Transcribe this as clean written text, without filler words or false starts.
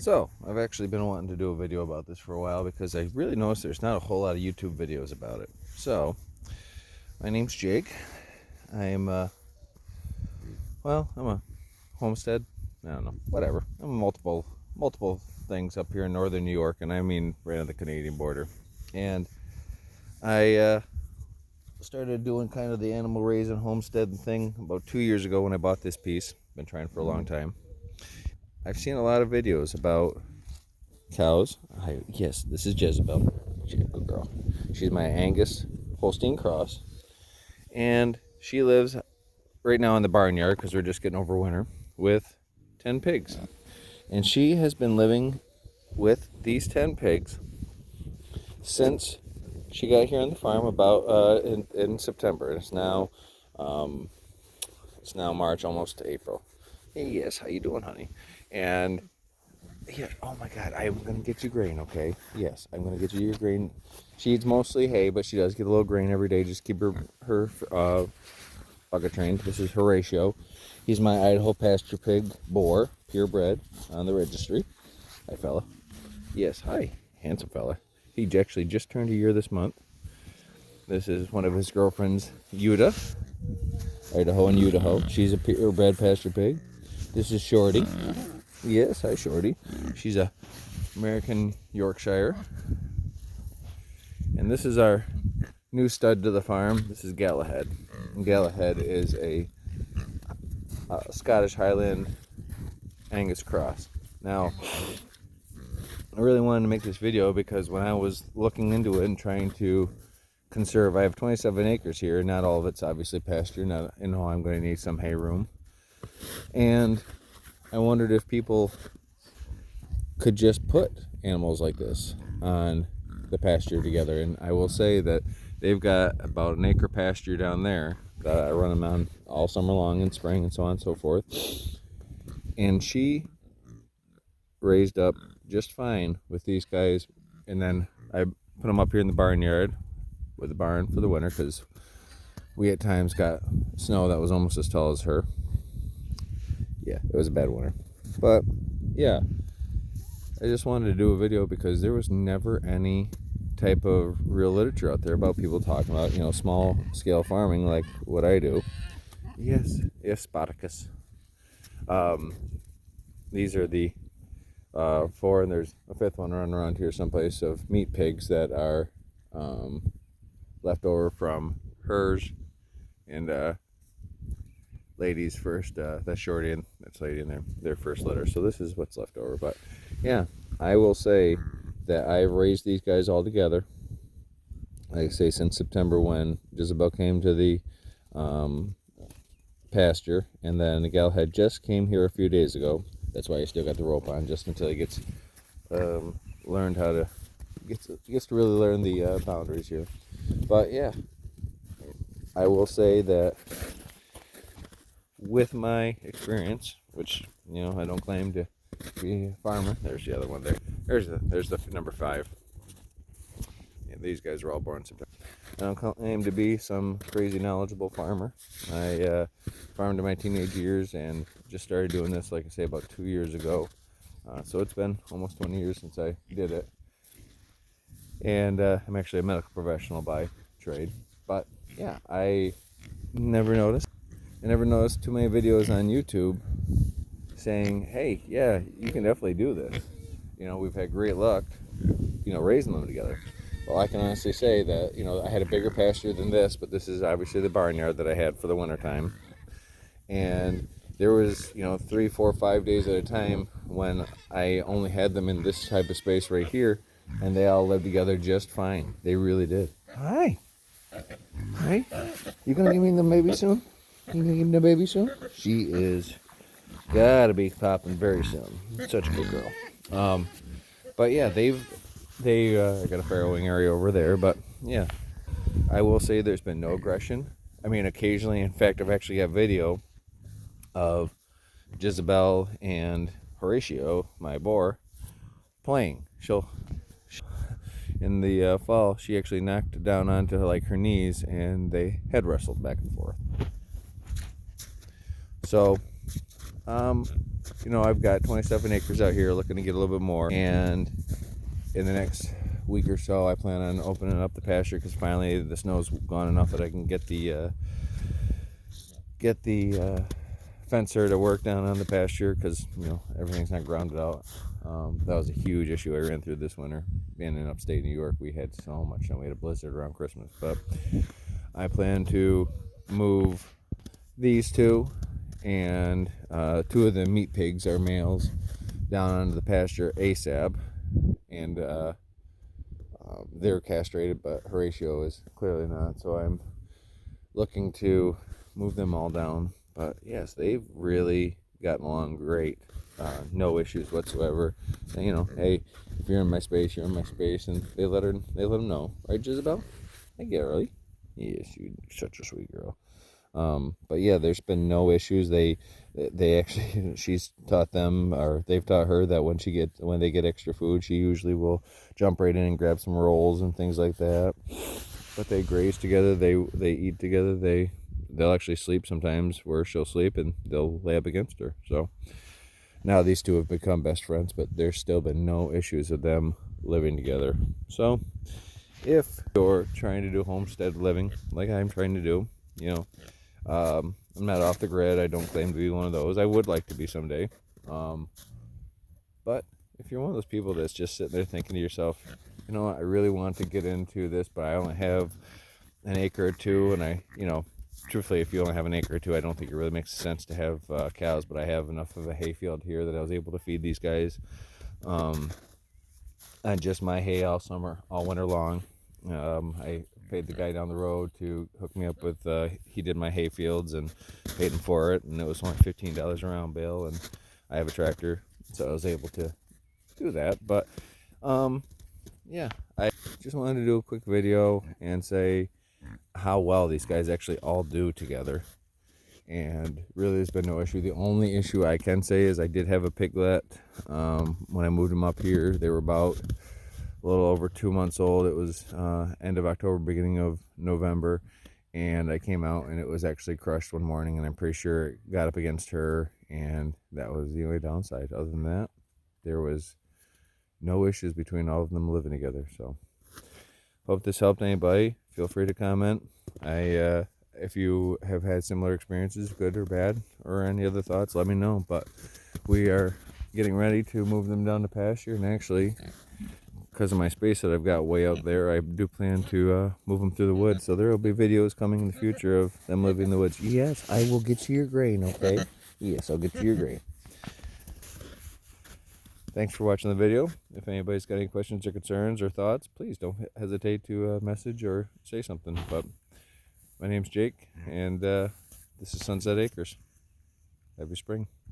So, I've actually been wanting to do a video about this for a while because I really noticed there's not a whole lot of YouTube videos about it. So, my name's Jake. I'm a Homestead. I don't know, whatever. I'm multiple things up here in northern New York, and I mean right on the Canadian border. And I started doing kind of the animal raising homestead thing about 2 years ago when I bought this piece. Been trying for a long time. I've seen a lot of videos about cows. Yes, this is Jezebel. She's a good girl. She's my Angus Holstein cross. And she lives right now in the barnyard because we're just getting over winter with 10 pigs. And she has been living with these 10 pigs since she got here on the farm about in September. It's now March, almost to April. Hey, yes, how you doing, honey? And yeah, oh my God, I'm gonna get you grain, okay? Yes, I'm gonna get you your grain. She eats mostly hay, but she does get a little grain every day. Just keep her bucket trained. This is Horatio. He's my Idaho pasture pig boar, purebred, on the registry. Hi, fella. Yes, hi, handsome fella. He actually just turned a year this month. This is one of his girlfriends, Utah, Idaho and Utah. She's a purebred pasture pig. This is Shorty. Yes, hi Shorty. She's a American Yorkshire. And this is our new stud to the farm. This is Galahad. And Galahad is a Scottish Highland Angus cross. Now, I really wanted to make this video because when I was looking into it and trying to conserve, I have 27 acres here. Not all of it's obviously pasture. I'm going to need some hay room. And I wondered if people could just put animals like this on the pasture together. And I will say that they've got about an acre pasture down there that I run them on all summer long in spring and so on and so forth. And she raised up just fine with these guys. And then I put them up here in the barnyard with the barn for the winter because we at times got snow that was almost as tall as her. Yeah, it was a bad winter. But yeah, I just wanted to do a video because there was never any type of real literature out there about people talking about, small scale farming like what I do. Yes, Spartacus. These are the 4, and there's a 5th one running around here someplace of meat pigs that are left over from hers and ladies first. That's Shorty and that's Lady in their first litter. So this is what's left over. But yeah, I will say that I've raised these guys all together, like I say, since September when Jezebel came to the pasture, and then the Galahad just came here a few days ago. That's why he still got the rope on, just until he gets learned how to gets to really learn the boundaries here. But yeah, I will say that with my experience, which I don't claim to be a farmer. There's the other one there. There's the number 5. Yeah, these guys are all born in September. I don't claim to be some crazy knowledgeable farmer. I farmed in my teenage years and just started doing this, like I say, about 2 years ago. So it's been almost 20 years since I did it. And I'm actually a medical professional by trade. But yeah, I never noticed too many videos on YouTube saying, hey, yeah, you can definitely do this. We've had great luck, raising them together. Well, I can honestly say that, I had a bigger pasture than this, but this is obviously the barnyard that I had for the winter time. And there was, 3, 4, 5 days at a time when I only had them in this type of space right here, and they all lived together just fine. They really did. Hi. Hi. You gonna give me the baby soon? You gonna give me the baby soon? She is gotta be popping very soon. Such a good girl. But yeah, they got a farrowing area over there. But yeah, I will say there's been no aggression. I mean, occasionally, in fact, I've actually got video of Jezebel and Horatio, my boar, playing. In the fall, she actually knocked down onto her knees, and they head wrestled back and forth. So, you know, I've got 27 acres out here, looking to get a little bit more, and in the next week or so I plan on opening up the pasture, because finally the snow's gone enough that I can get the fencer to work down on the pasture, because you know everything's not grounded out. That was a huge issue I ran through this winter. Being in upstate New York, we had so much snow. We had a blizzard around Christmas. But I plan to move these two, and two of the meat pigs are males, down onto the pasture ASAP. And they're castrated, but Horatio is clearly not. So I'm looking to move them all down. But yes, they've really gotten along great. No issues whatsoever. And, you know, hey, if you're in my space, you're in my space, and they let them know, right, Jezebel? Hey, Gary. Yes, you're such a sweet girl. But yeah, there's been no issues. They actually, she's taught them, or they've taught her, that when they get extra food, she usually will jump right in and grab some rolls and things like that. But they graze together. They eat together. They'll actually sleep sometimes where she'll sleep and they'll lay up against her. So now these two have become best friends, but there's still been no issues with them living together. So if you're trying to do homestead living like I'm trying to do, you know, I'm not off the grid. I don't claim to be one of those. I would like to be someday. But if you're one of those people that's just sitting there thinking to yourself, you know, I really want to get into this, but I only have an acre or two, and you know, truthfully, if you only have an acre or two, I don't think it really makes sense to have cows, but I have enough of a hay field here that I was able to feed these guys on just my hay all summer, all winter long. I paid the guy down the road to hook me up with, he did my hay fields, and paid him for it, and it was only $15 a round bale, and I have a tractor, so I was able to do that. But yeah, I just wanted to do a quick video and say how well these guys actually all do together, and really there's been no issue. The only issue I can say is I did have a piglet when I moved them up here. They were about a little over 2 months old. It was end of October, beginning of November, and I came out and it was actually crushed one morning, and I'm pretty sure it got up against her, and that was the only downside. Other than that, there was no issues between all of them living together. So hope this helped anybody. Feel free to comment. If you have had similar experiences, good or bad, or any other thoughts, let me know. But we are getting ready to move them down to pasture, and actually, because of my space that I've got way out there, I do plan to move them through the woods. So there will be videos coming in the future of them living in the woods. Yes, I will get you your grain, okay? Yes, I'll get you your grain. Thanks for watching the video. If anybody's got any questions or concerns or thoughts, please don't hesitate to message or say something. But my name's Jake, and this is Sunset Acres. Happy spring.